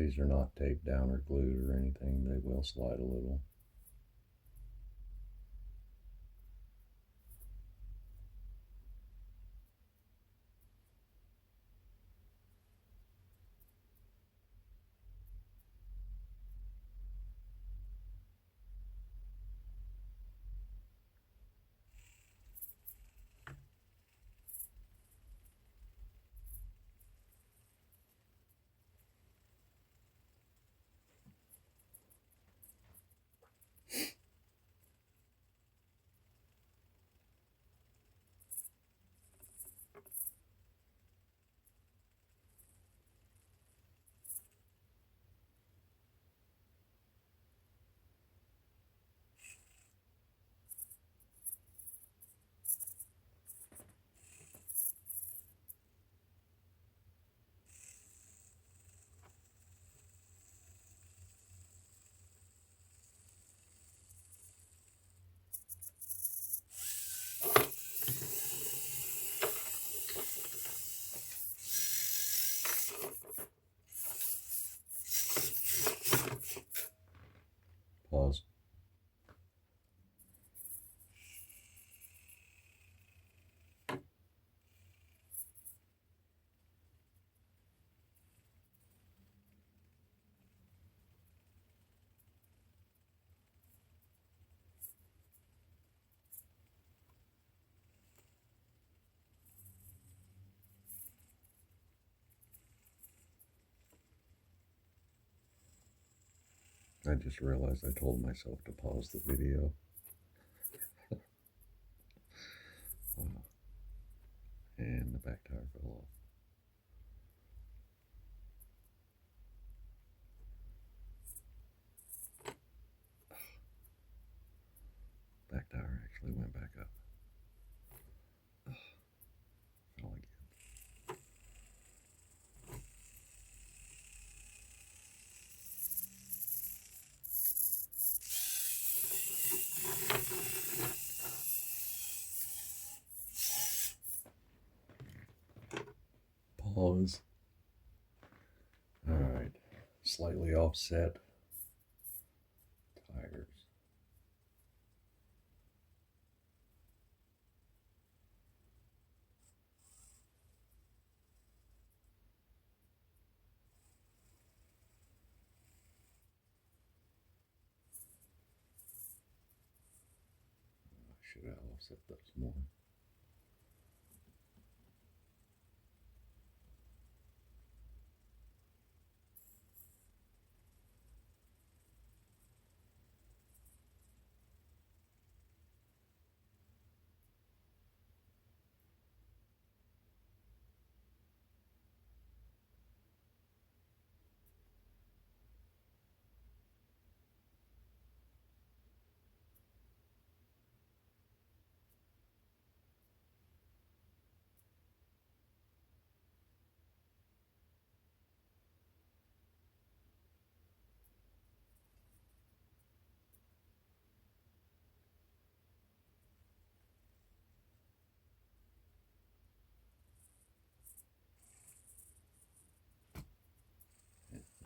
These are not taped down or glued or anything. They will slide a little. Pause. I just realized I told myself to pause the video. And the back tire fell off. Back tire actually went back up. Fell again. Pause. All right. Slightly offset tires. I should have offset those more.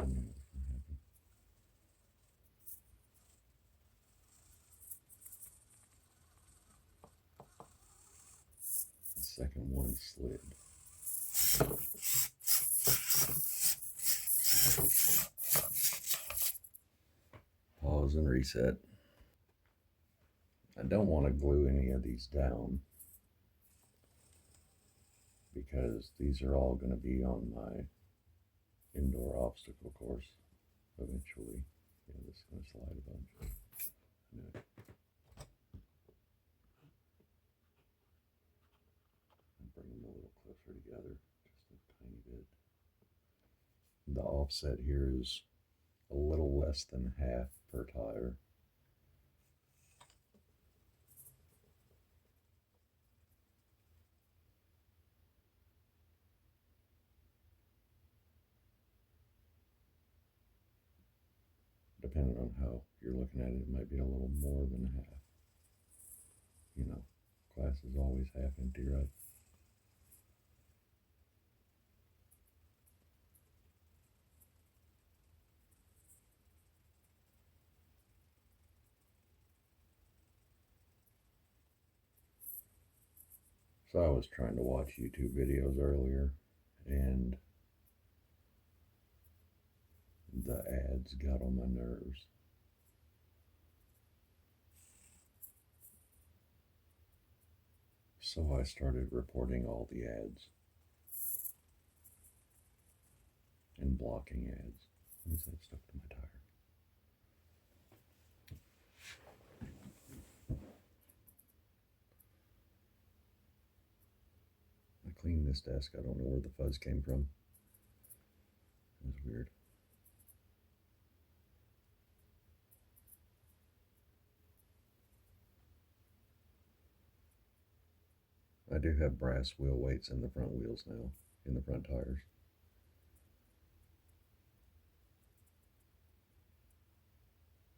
I knew it was going to happen. The second one slid. Pause and reset. I don't want to glue any of these down because these are all going to be on my indoor obstacle course eventually. Yeah, this is going to slide a bunch. I knew it. Bring them a little closer together, just a tiny bit. The offset here is a little less than half per tire. Depending on how you're looking at it, it might be a little more than half. You know, glass is always half empty, right? So I was trying to watch YouTube videos earlier, and the ads got on my nerves. So I started reporting all the ads and blocking ads. What is that stuck to my tire? I cleaned this desk. I don't know where the fuzz came from. It was weird. I do have brass wheel weights in the front wheels now, in the front tires.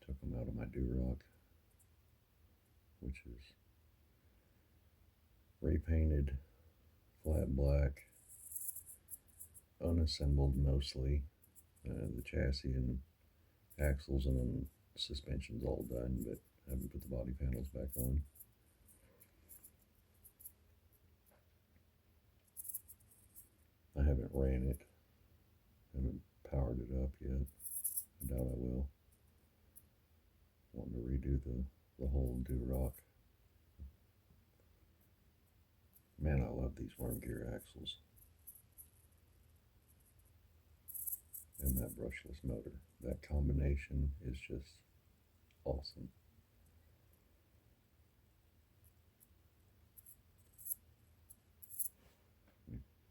Took them out of my Durock, which is repainted, flat black, unassembled mostly. The chassis and axles and then suspension's all done, but haven't put the body panels back on. I haven't ran it, haven't powered it up yet. I doubt I will. Wanting to redo the whole Durock. Man, I love these worm gear axles. And that brushless motor. That combination is just awesome.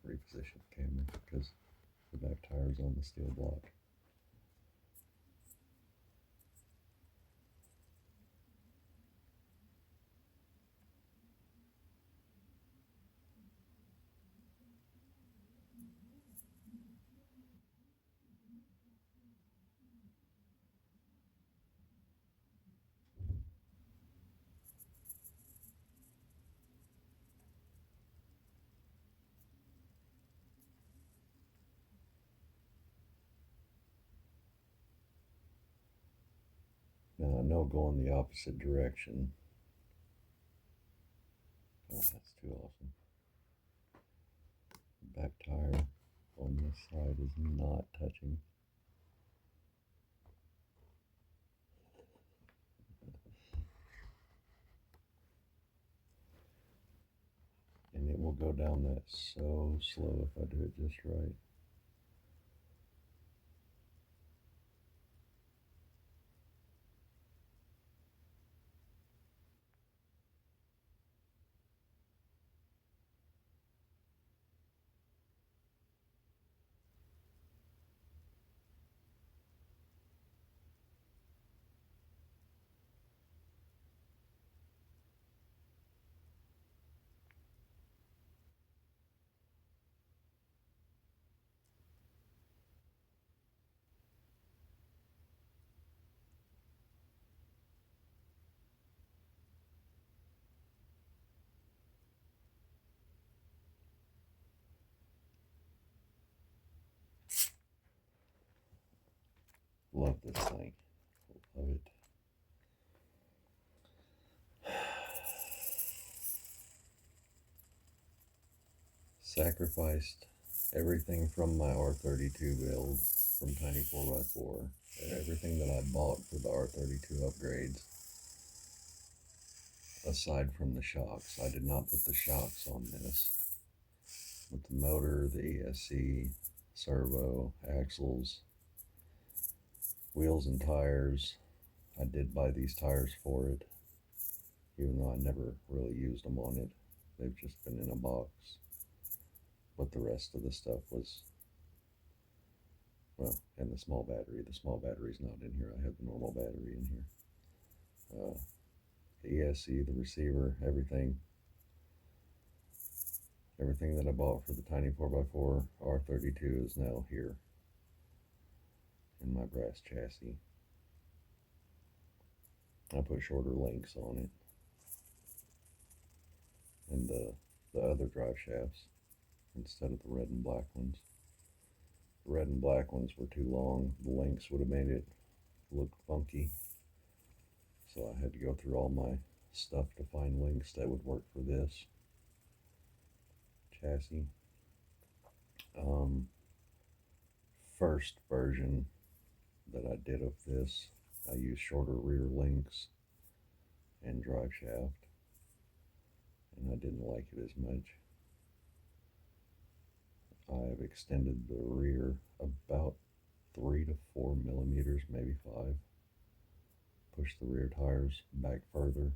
Reposition the camera because the back tire's on the steel block. Now I know going the opposite direction. Oh, that's too awesome. Back tire on this side is not touching. And it will go down that so slow if I do it just right. Love this thing. Love it. Sacrificed everything from my R32 build from Tiny 4x4, everything that I bought for the R32 upgrades, aside from the shocks. I did not put the shocks on this. With the motor, the ESC, servo, axles, wheels and tires. I did buy these tires for it, even though I never really used them on it. They've just been in a box. But the rest of the stuff was, well, and the small battery. The small battery's not in here. I have the normal battery in here. The ESC, the receiver, everything that I bought for the Tiny 4x4 R32 is now here in my brass chassis. I put shorter links on it, and the other drive shafts instead of the red and black ones. The red and black ones were too long. The links would have made it look funky. So I had to go through all my stuff to find links that would work for this. chassis. First version that I did of this, I used shorter rear links and drive shaft, and I didn't like it as much. I've extended the rear about 3 to 4 millimeters, maybe 5. Pushed the rear tires back further.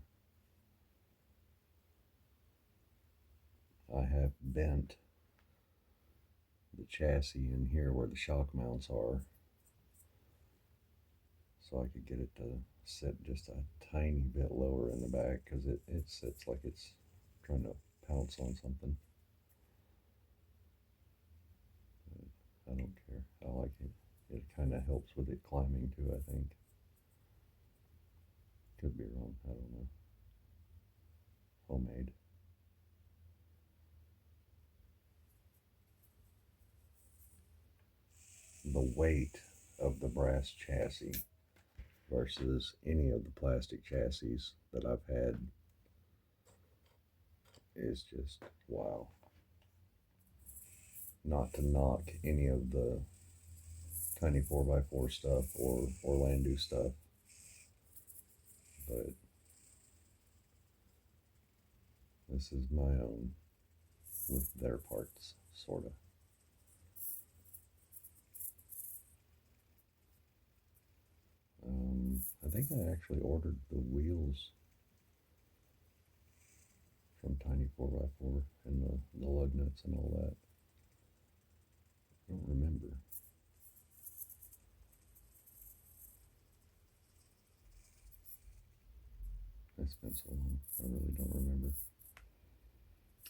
I have bent the chassis in here where the shock mounts are, so I could get it to sit just a tiny bit lower in the back, because it sits like it's trying to pounce on something. But I don't care. I like it. It kind of helps with it climbing too, I think. Could be wrong. I don't know. Homemade. The weight of the brass chassis versus any of the plastic chassis that I've had is just wow. Not to knock any of the tiny 4x4 stuff or Orlando stuff, but this is my own with their parts, sort of. I think I actually ordered the wheels from Tiny 4x4 and the lug nuts and all that. I don't remember. It's been so long, I really don't remember.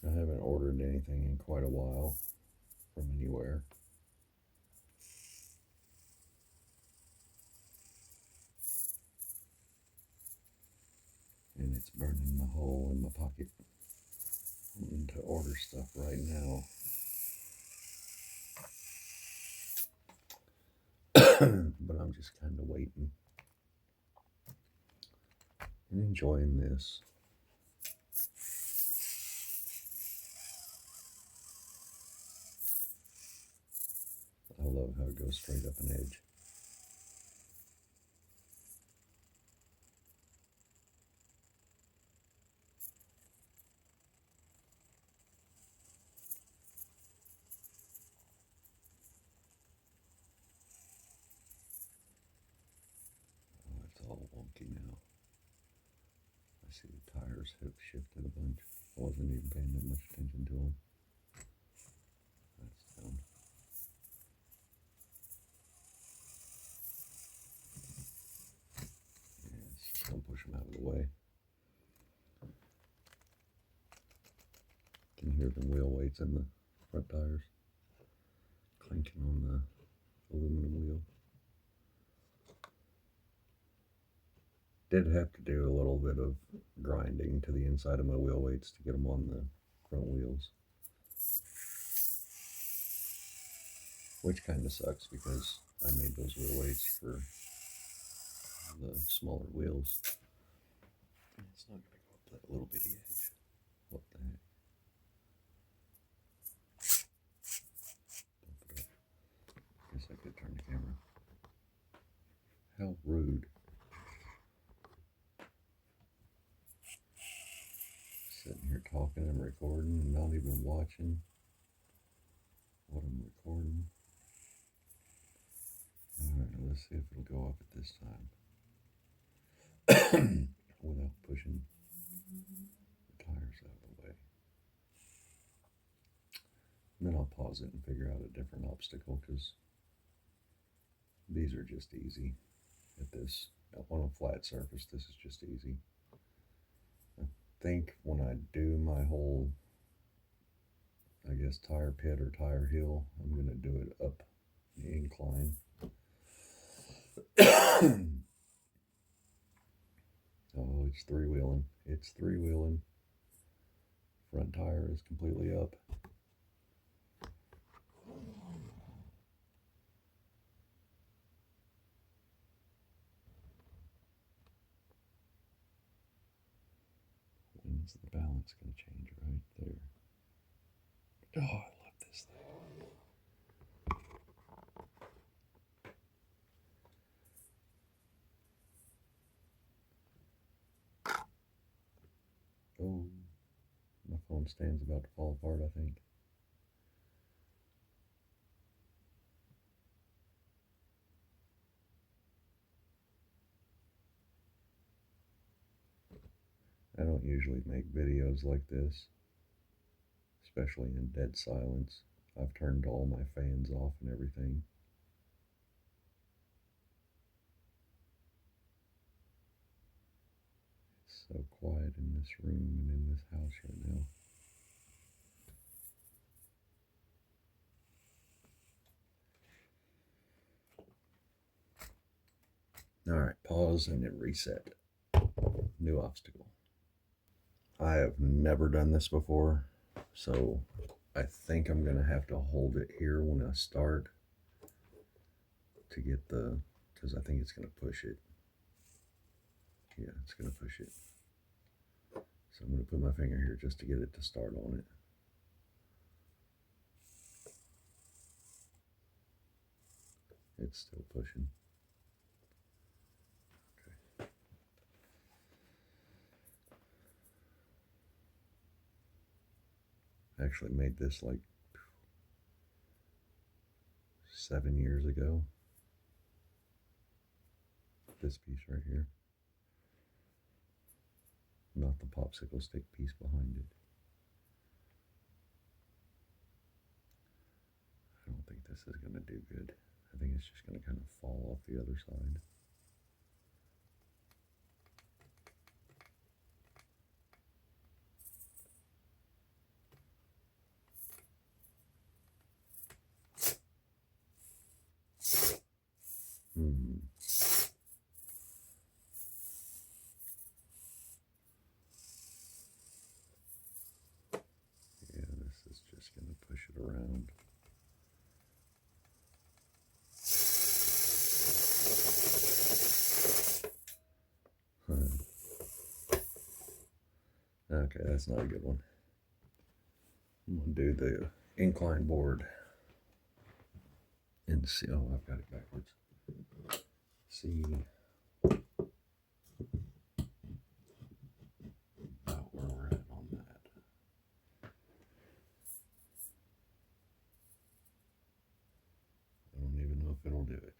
I haven't ordered anything in quite a while from anywhere. And it's burning the hole in my pocket. I need to order stuff right now. But I'm just kind of waiting and enjoying this. I love how it goes straight up an edge. Oh, it's all wonky now. I see the tires have shifted a bunch. I wasn't even paying that much attention to them. That's dumb. Yeah, it's just gonna push them out of the way. Can hear the wheel weights in the front tires clinking on the aluminum wheel. Did have to do a little bit of grinding to the inside of my wheel weights to get them on the front wheels, which kind of sucks because I made those wheel weights for the smaller wheels. It's not going to go up that little bitty edge. What the heck? Bump it up. Guess I could turn the camera. How rude. Sitting here talking and recording and not even watching what I'm recording. Alright, let's see if it'll go up at this time without pushing the tires out of the way. And then I'll pause it and figure out a different obstacle, because these are just easy at this. On a flat surface, this is just easy. I think when I do my whole, I guess, tire pit or tire hill, I'm going to do it up the incline. Oh, it's three-wheeling. It's three-wheeling. Front tire is completely up. When's the balance going to change? Right there. Oh, I love this thing. Oh, my phone stand's about to fall apart, I think. I don't usually make videos like this, especially in dead silence. I've turned all my fans off and everything. It's so quiet in this room and in this house right now. Alright, pause and then reset. New obstacle. I have never done this before, so I think I'm going to have to hold it here when I start to get because I think it's going to push it. Yeah, it's going to push it. So I'm going to put my finger here just to get it to start on it. It's still pushing. Okay. I actually made this like 7 years ago. This piece right here. Not the popsicle stick piece behind it. I don't think this is going to do good. I think it's just going to kind of fall off the other side. Yeah, this is just going to push it around. Okay, that's not a good one. I'm going to do the incline board and see. Oh, I've got it backwards. See about where we're at on that. I don't even know if it'll do it.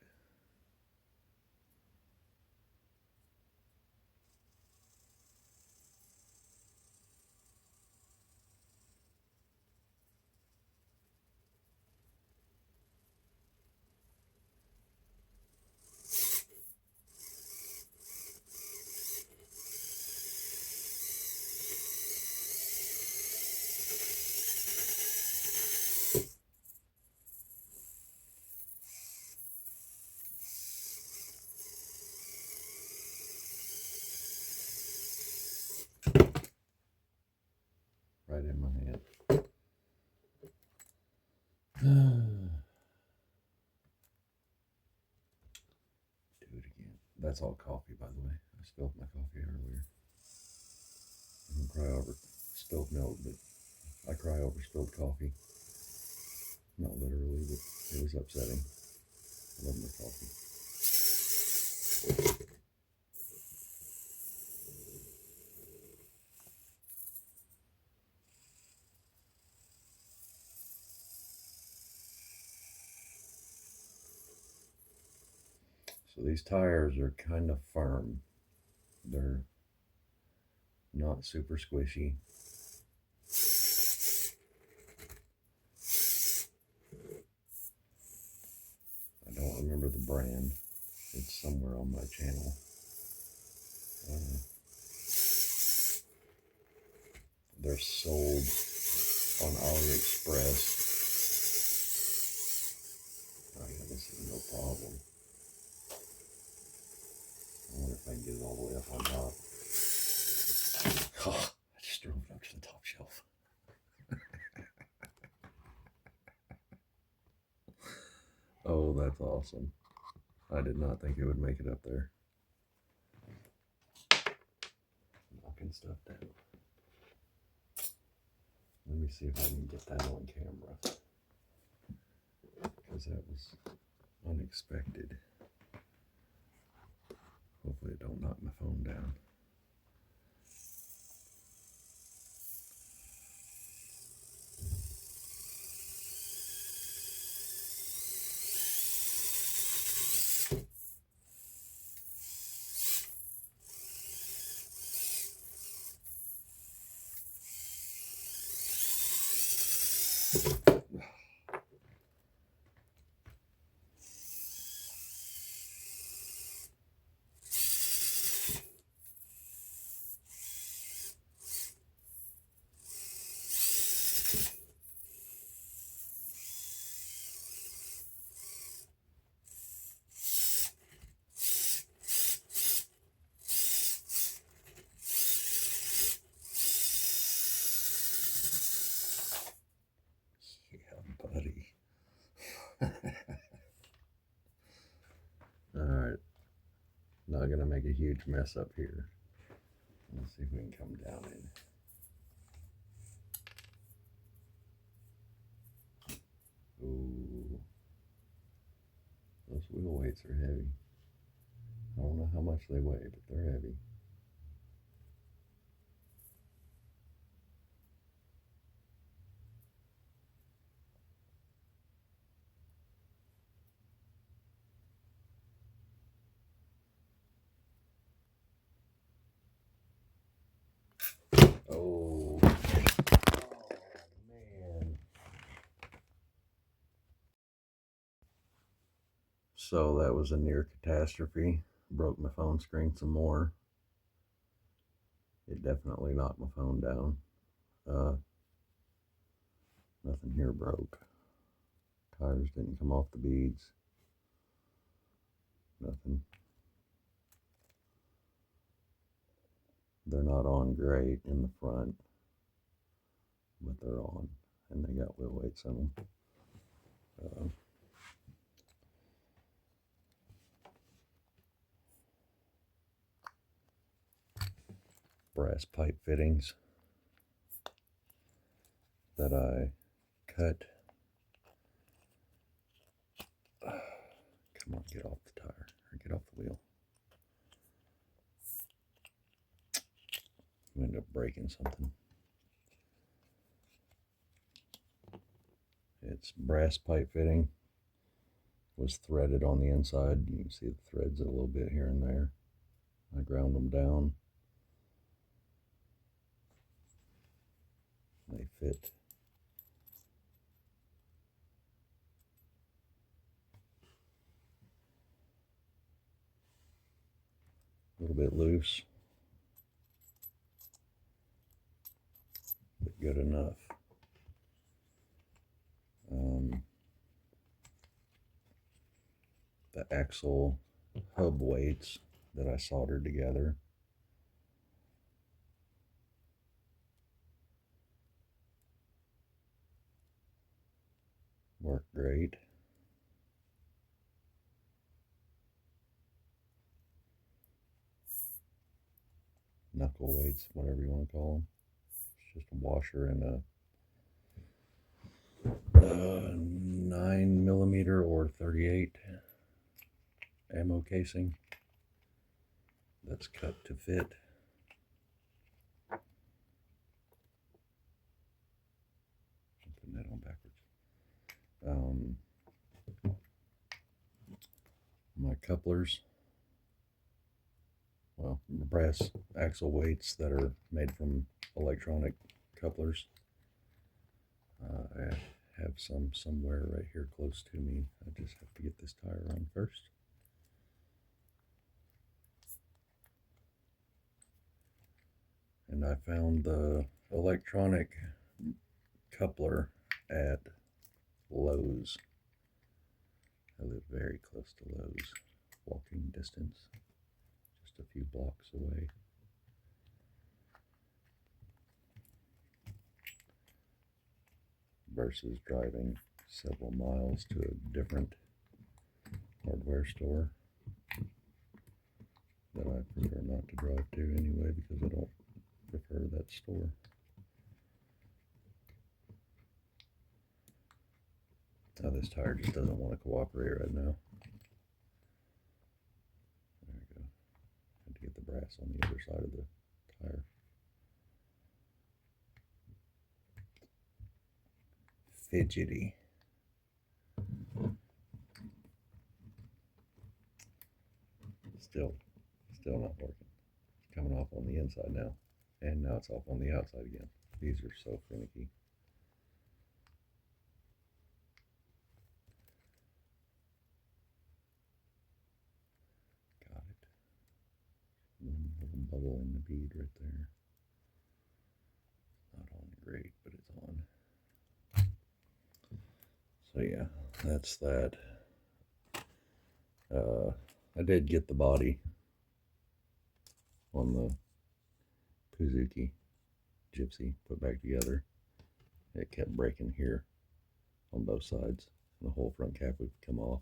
Right in my hand. Do it again. That's all coffee, by the way. I spilled my coffee earlier. I don't cry over spilled milk, but I cry over spilled coffee. Not literally, but it was upsetting. I love my coffee. So these tires are kind of firm. They're not super squishy. I don't remember the brand. It's somewhere on my channel. They're sold on AliExpress. Oh yeah, this is no problem. I wonder if I can get it all the way up on top. Oh, I just drove it up to the top shelf. Oh, that's awesome. I did not think it would make it up there. Knocking stuff down. Let me see if I can get that on camera, because that was unexpected. Hopefully it don't knock my phone down. Yeah, buddy. Alright. Not gonna make a huge mess up here. Let's see if we can come down in. Ooh. Those wheel weights are heavy. I don't know how much they weigh, but they're heavy. Oh, man. So that was a near catastrophe. Broke my phone screen some more. It definitely knocked my phone down. Nothing here broke. Tires didn't come off the beads. Nothing. They're not on great in the front, but they're on, and they got wheel weights on them. Brass pipe fittings that I cut. Come on, get off the tire, or get off the wheel. You end up breaking something. It's brass pipe fitting. Was threaded on the inside. You can see the threads a little bit here and there. I ground them down. They fit. A little bit loose, but good enough. The axle hub weights that I soldered together work great. Knuckle weights, whatever you want to call them. It's just a washer and a 9mm or 38 ammo casing that's cut to fit. I'm putting that on backwards. My couplers, well, brass axle weights that are made from electronic couplers. I have some somewhere right here close to me. I just have to get this tire on first. And I found the electronic coupler at Lowe's. I live very close to Lowe's, walking distance, just a few blocks away. Versus driving several miles to a different hardware store that I prefer not to drive to anyway, because I don't prefer that store. Oh, this tire just doesn't want to cooperate right now. There we go. Had to get the brass on the other side of the tire. Fidgety. Still not working. It's coming off on the inside now. And now it's off on the outside again. These are so finicky. Got it. One little bubble in the bead right there. Not on great, but it's on. So yeah, that's that. I did get the body on the Puzuki Gypsy put back together. It kept breaking here on both sides. The whole front cap would come off.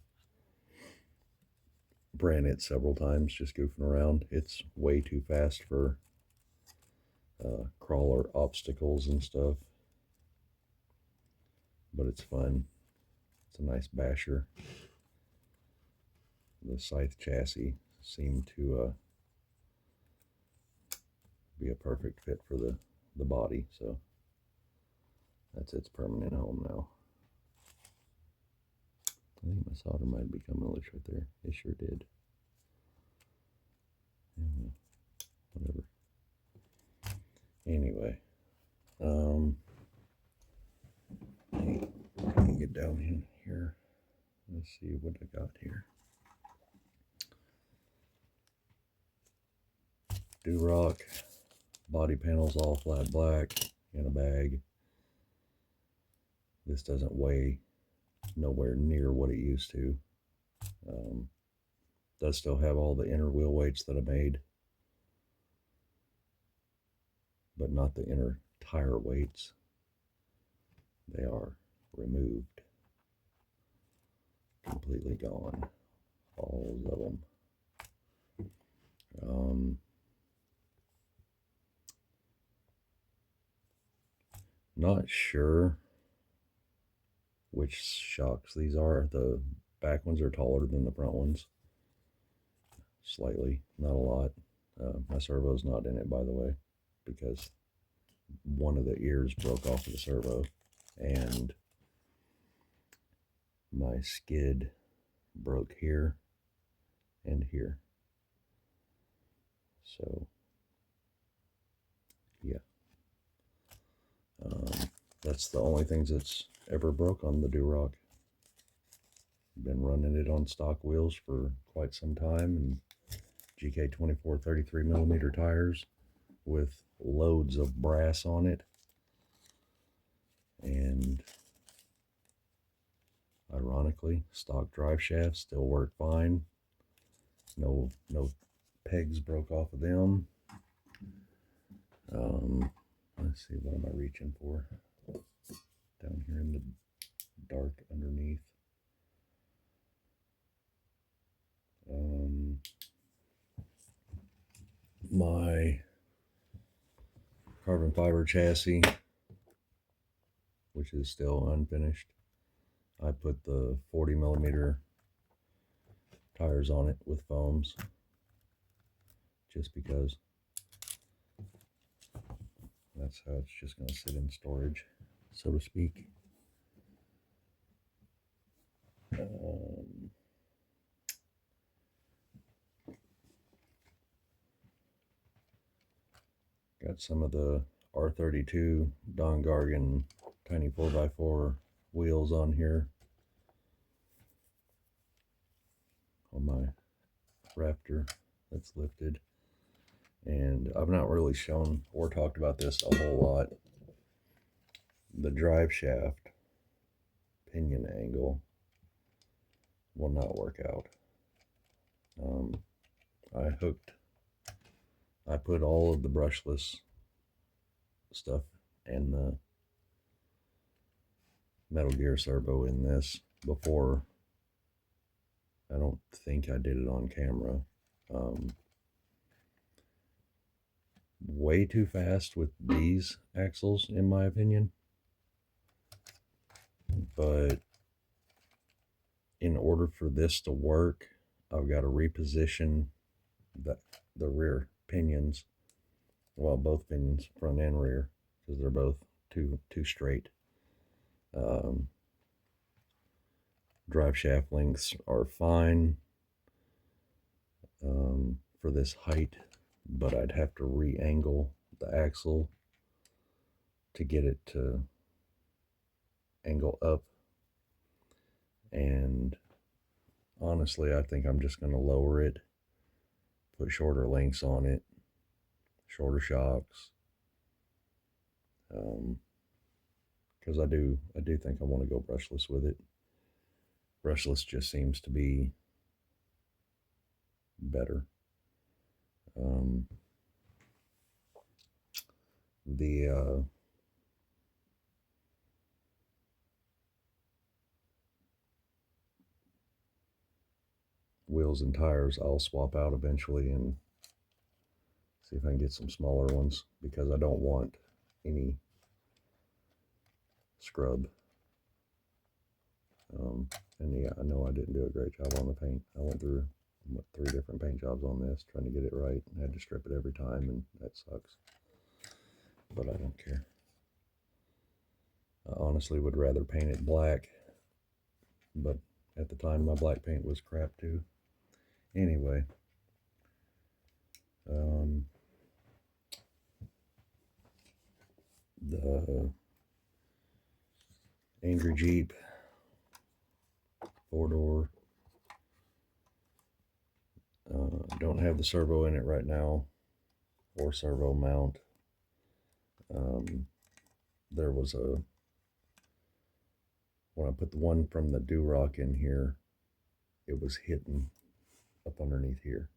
Ran it several times, just goofing around. It's way too fast for crawler obstacles and stuff, but it's fun. It's a nice basher. The Scythe chassis seemed to be a perfect fit for the body, so that's its permanent home now. I think my solder might have become loose right there. It sure did. Yeah, whatever. Anyway, let me get down in here. Let's see what I got here. Durock body panels, all flat black in a bag. This doesn't weigh nowhere near what it used to. Does still have all the inner wheel weights that I made, but not the inner tire weights. They are removed, completely gone, all of them. Not sure which shocks these are. The back ones are taller than the front ones. Slightly, not a lot. My servo's not in it, by the way, because one of the ears broke off of the servo, and my skid broke here and here. So, yeah. That's the only things that's ever broke on the Durock. Been running it on stock wheels for quite some time, and GK 24 33mm tires with loads of brass on it, and ironically, stock drive shafts still work fine. No pegs broke off of them. Let's see, what am I reaching for down here in the dark underneath? My carbon fiber chassis, which is still unfinished. I put the 40mm tires on it with foams, just because. That's how it's just going to sit in storage, so to speak. Got some of the R32 Don Gargan tiny 4x4 wheels on here on my Raptor that's lifted. And I've not really shown or talked about this a whole lot. The drive shaft pinion angle will not work out. I put all of the brushless stuff and the Metal Gear servo in this before. I don't think I did it on camera. Way too fast with these axles, in my opinion. But in order for this to work, I've got to reposition the, the rear pinions, well, both pinions, front and rear, because they're both too straight. Drive shaft lengths are fine for this height, but I'd have to re-angle the axle to get it to angle up. And honestly, I think I'm just going to lower it, put shorter lengths on it, shorter shocks, because I do think I want to go brushless with it. Brushless just seems to be better. The wheels and tires I'll swap out eventually and see if I can get some smaller ones, because I don't want any scrub. And yeah, I know I didn't do a great job on the paint. I went through 3 different paint jobs on this trying to get it right. I had to strip it every time, and that sucks. But I don't care. I honestly would rather paint it black, but at the time my black paint was crap too. Anyway, the Angry Jeep 4-door, don't have the servo in it right now, or servo mount. There was when I put the one from the Durock in here, it was hidden up underneath here.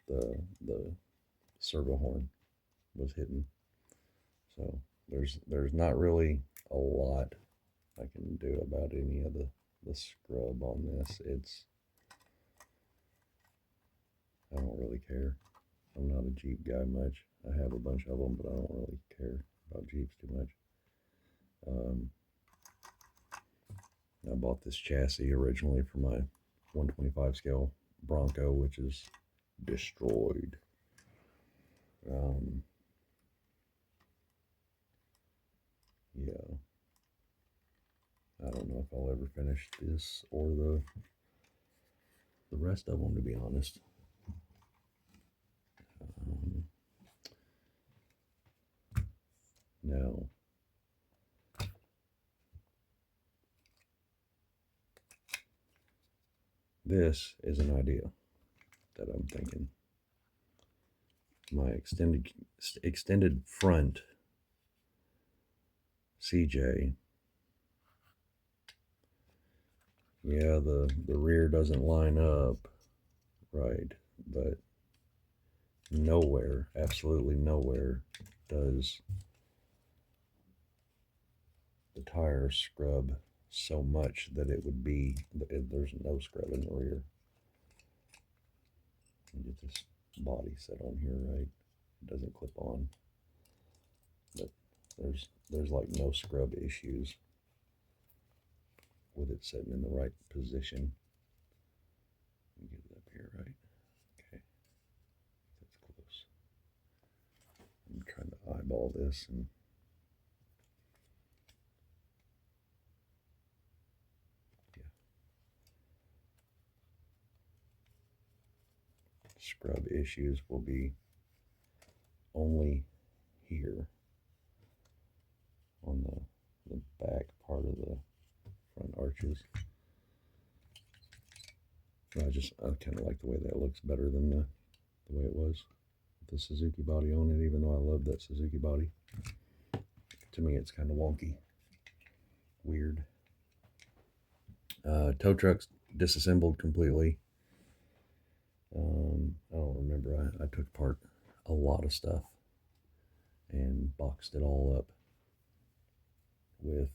The servo horn was hidden. So there's not really a lot I can do about any of the scrub on this. I don't really care. I'm not a Jeep guy much. I have a bunch of them, but I don't really care about Jeeps too much. I bought this chassis originally for my 125 scale Bronco, which is destroyed. Yeah. I don't know if I'll ever finish this or the rest of them, to be honest. Now, this is an idea that I'm thinking. My extended front CJ. Yeah, the rear doesn't line up right, but nowhere, absolutely nowhere, does the tire scrub so much that it would be, there's no scrub in the rear. Get this body set on here right. It doesn't clip on, but there's like no scrub issues with it sitting in the right position. Let me get it up here right. Okay, that's close. I'm trying to eyeball this and scrub issues will be only here on the back part of the front arches. I kind of like the way that looks better than the way it was with the Suzuki body on it, even though I love that Suzuki body. To me, it's kind of wonky, weird. Tow truck's disassembled completely. I don't remember. I took apart a lot of stuff and boxed it all up with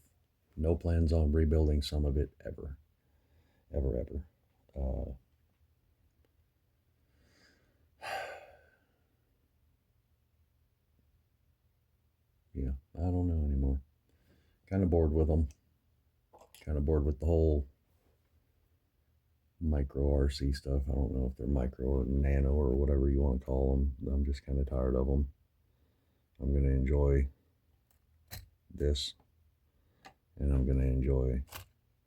no plans on rebuilding some of it ever. Yeah, I don't know anymore. Kind of bored with them. kind of bored with the whole micro RC stuff. I don't know if they're micro or nano or whatever you want to call them. I'm just kind of tired of them. I'm going to enjoy this, and I'm going to enjoy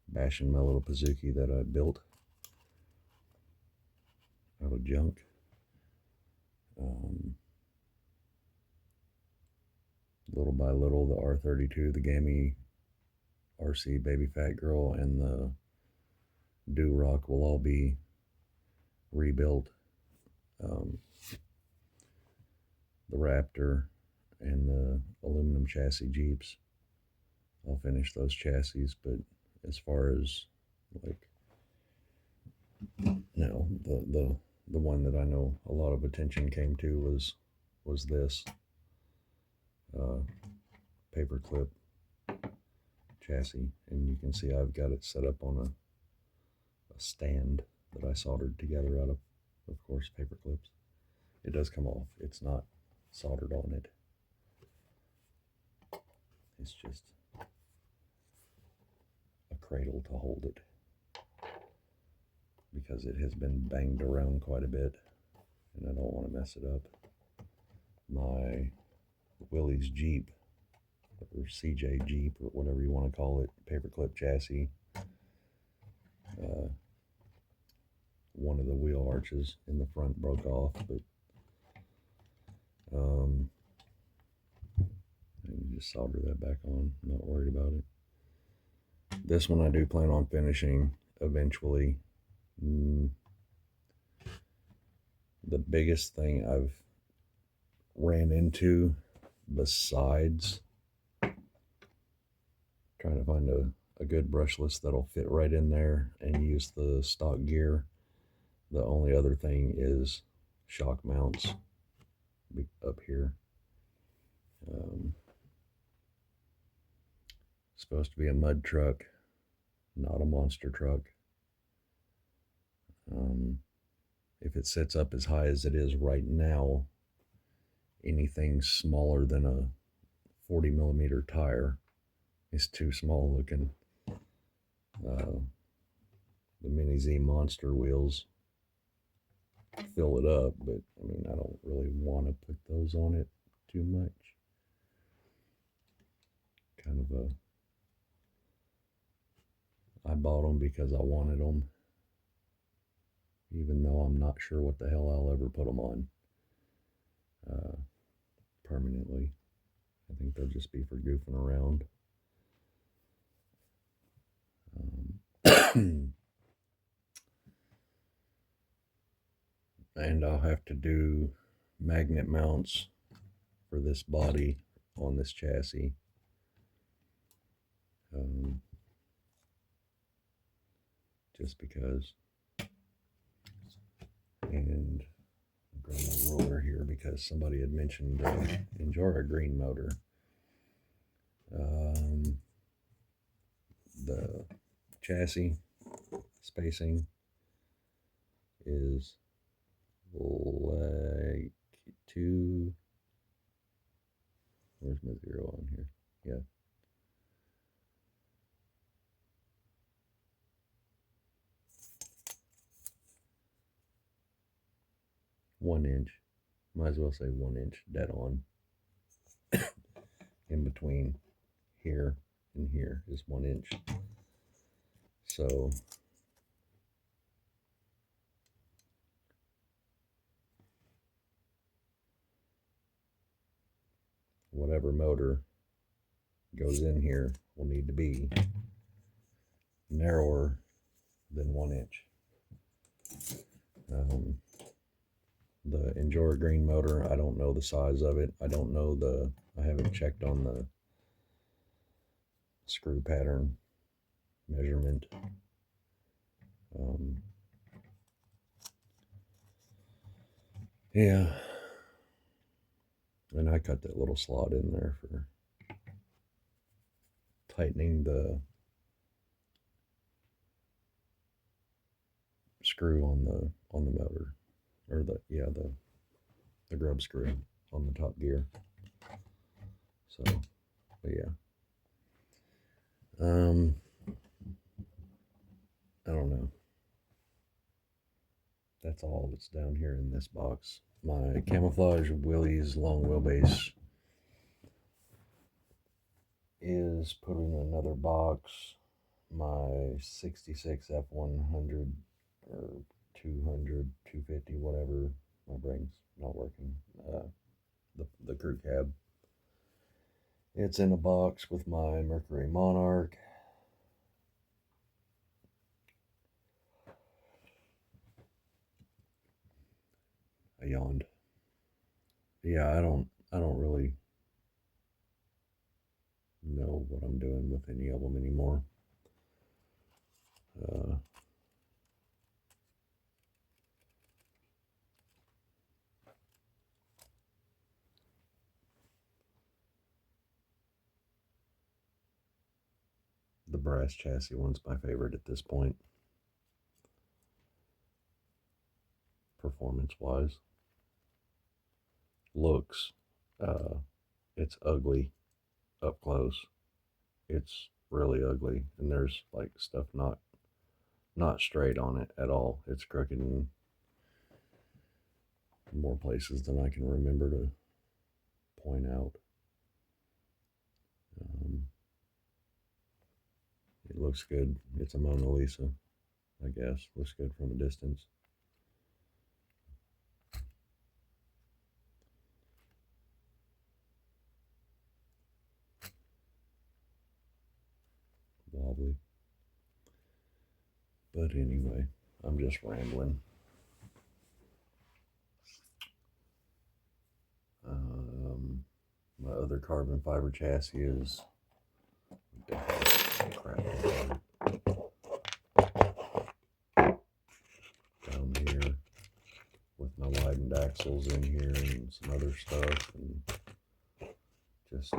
bashing my little Pizookie that I built out of junk. Little by little, the R32, the Gammy RC Baby Fat Girl, and the Doo-Rock will all be rebuilt. The Raptor and the aluminum chassis Jeeps, I'll finish those chassis, but as far as like, no, the one that I know a lot of attention came to was this paperclip chassis, and you can see I've got it set up on a stand that I soldered together out of course, paper clips. It does come off. It's not soldered on it. It's just a cradle to hold it, because it has been banged around quite a bit, and I don't want to mess it up. My Willys Jeep, or CJ Jeep, or whatever you want to call it, paperclip chassis, one of the wheel arches in the front broke off, but I can just solder that back on. I'm not worried about it. This one I do plan on finishing eventually. The biggest thing I've ran into, besides trying to find a good brushless that'll fit right in there and use the stock gear, the only other thing is shock mounts up here. Supposed to be a mud truck, not a monster truck. If it sits up as high as it is right now, anything smaller than a 40 millimeter tire is too small looking. The Mini Z Monster wheels fill it up, but I mean, I don't really want to put those on it too much. Kind of I bought them because I wanted them, even though I'm not sure what the hell I'll ever put them on permanently. I think they'll just be for goofing around. And I'll have to do magnet mounts for this body on this chassis. Just because. And I'm grabbing a roller here because somebody had mentioned Injora green motor. The chassis spacing is like where's my 0 on here? Yeah. One inch. Might as well say 1 inch dead on. In between here and here is 1 inch. So whatever motor goes in here will need to be narrower than 1 inch. The Injora green motor, I don't know the size of it. I don't know I haven't checked on the screw pattern measurement. Yeah. And I cut that little slot in there for tightening the screw on the motor, or the grub screw on the top gear. So, but yeah. I don't know. That's all that's down here in this box. My Camouflage Willys long wheelbase is put in another box. My 66 F100 or 200, 250, whatever. My brain's not working. The crew cab. It's in a box with my Mercury Monarch. I yawned. Yeah, I don't really know what I'm doing with any of them anymore. Uh, the brass chassis one's my favorite at this point, performance wise. Looks, uh, it's ugly up close. It's really ugly, and there's like stuff not straight on it at all. It's crooked in more places than I can remember to point out. Um, it looks good. It's a Mona Lisa, I guess. Looks good from a distance. Wobbly. But anyway, I'm just rambling. My other carbon fiber chassis is crap down here with my widened axles in here and some other stuff, and just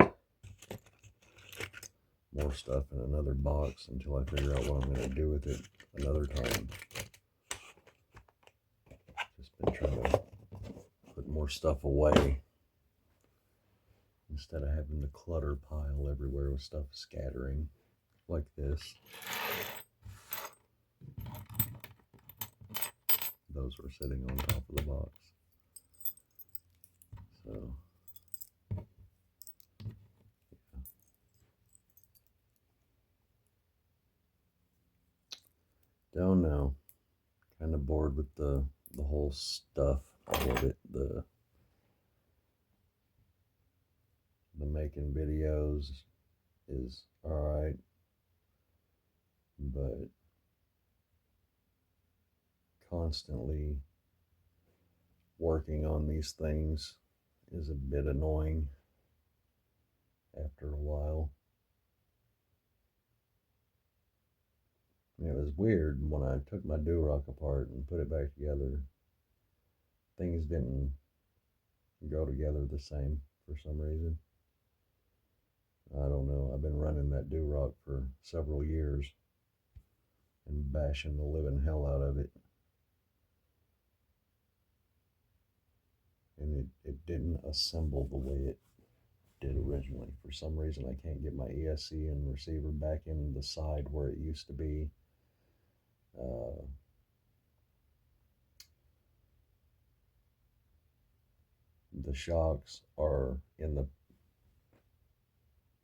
more stuff in another box until I figure out what I'm going to do with it another time. Just been trying to put more stuff away instead of having the clutter pile everywhere with stuff scattering like this. Those were sitting on top of the box. So, yeah. Don't know. Kind of bored with the whole stuff, all of it. The making videos is alright, but constantly working on these things is a bit annoying after a while. And it was weird when I took my Durock apart and put it back together. Things didn't go together the same for some reason. I don't know. I've been running that Durock for several years and bashing the living hell out of it. And it didn't assemble the way it did originally. For some reason, I can't get my ESC and receiver back in the side where it used to be. The shocks are in the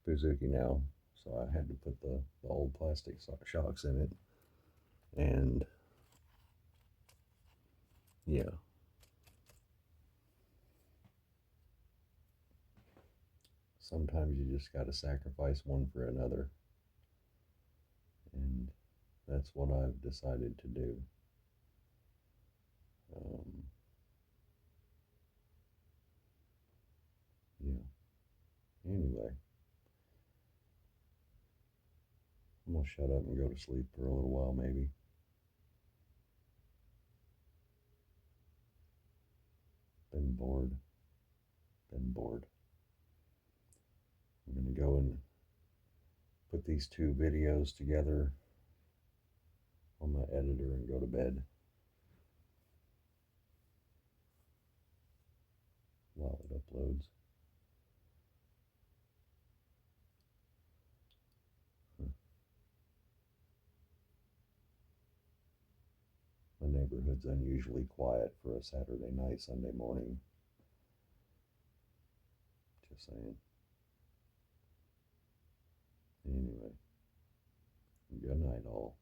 Suzuki now, so I had to put the old plastic shocks in it. And yeah, sometimes you just got to sacrifice one for another. And that's what I've decided to do. Yeah. Anyway, I'm gonna shut up and go to sleep for a little while, maybe. Been bored. Been bored. I'm gonna go and put these two videos together on my editor and go to bed while it uploads. neighborhood's unusually quiet for a Saturday night, Sunday morning. Just saying. Anyway, good night, all.